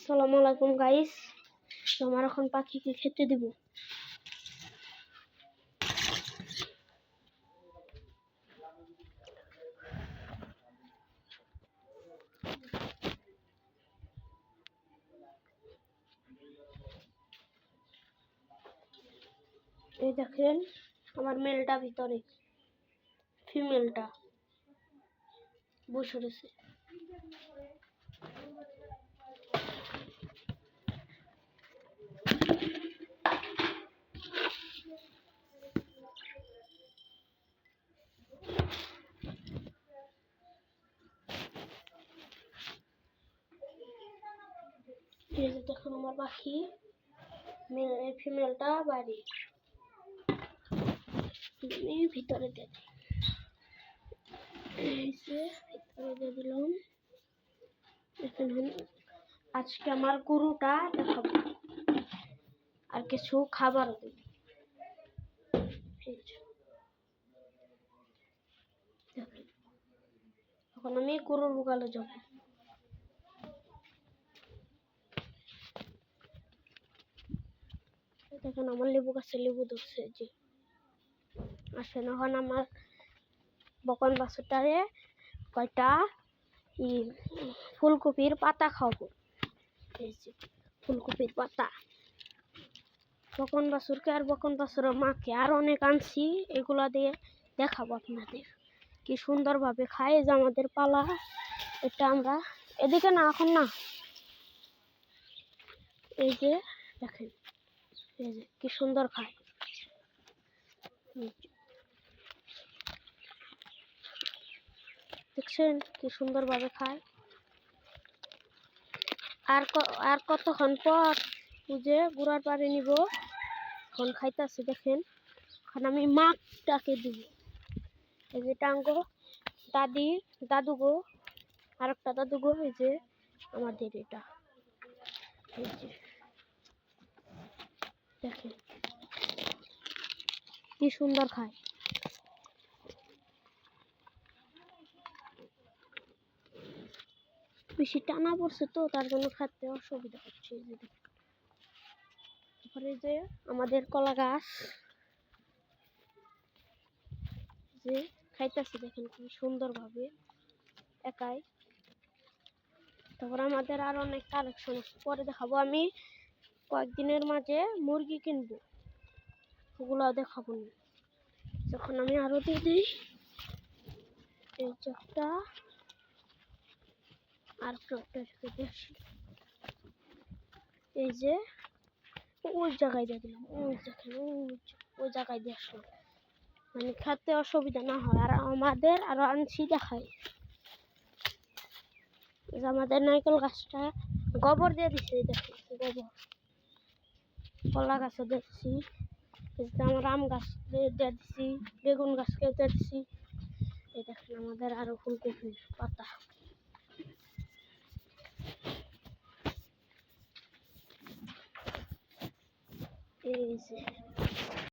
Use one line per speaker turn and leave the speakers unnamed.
আসসালামু আলাইকুম গাইস, আমার এখন পাখিকে খেতে দিব। এই দেখেন আমার মেলটা ভিতরে, ফিমেলটা বসে রয়েছে। এই যে দেখুন আমার পাখি, ফিমেলটা বাইরে, ভিতরে দিয়ে দিলাম। আজকে আমার গরুটা দেখাবো আর কিছু খাবার দেব। এখন আমি গরুর বুকালে যাব। দেখেন আমার লেবু গাছে লেবু ধরছে। যে আসেন এখন আমার বকন বাছুরটারে কয়টা ফুলকপির পাতা খাওয়াবো। এই যে ফুলকপির পাতা, বকন বাছুরকে আর বকন বাছুরের মাকে আর অনেক আনছি, এগুলা দিয়ে দেখাবো আপনাদের কি সুন্দরভাবে খায়। যে আমাদের পালা, এটা আমরা এদিকে না, এখন না, এই যে দেখেন, এই যে কি সুন্দর খায়। দেখছেন কি সুন্দরভাবে খায়। আর কতক্ষণ পর বুঝে গুড়ার পাড়ে নিব। এখন খাইতেছে দেখেন। এখন আমি মাছটাকে দিব। এই যে টাঙ্গো দাদু গো, আর একটা দাদু গো, এই যে আমাদের এটা, এই যে দেখেন কি সুন্দর খায়। বেশি টানা পড়ছে তো, তার জন্য খাতে অসুবিধা হচ্ছে। তারপরে যে আমাদের কলা গাছ, যে খাইতেছে দেখেন খুব সুন্দরভাবে একাই। তারপর আমাদের আর অনেক কালেকশন আছে, পরে দেখাবো। আমি কয়েকদিনের মাঝে মুরগি কিনবো, ওগুলো দেখাবো না। যখন আমি আরো দিয়ে দিই, এই যে একটা আর এই যে ওই জায়গায় দিয়ে দিলাম, ওই জায়গায় দিয়ে আসলাম, মানে খেতে অসুবিধা না হয়। আর আমাদের আরো আনছি দেখাই, যে আমাদের নারকেল গাছটা গোবর দিয়ে দিচ্ছে। দেখেন গোবর, কলা গাছে দিচ্ছি, আমার আম গাছ দিয়ে দিচ্ছি, বেগুন গাছকে দিয়ে দিচ্ছি। এই দেখেন আমাদের আরো ফুলকপির পাতা। এই যে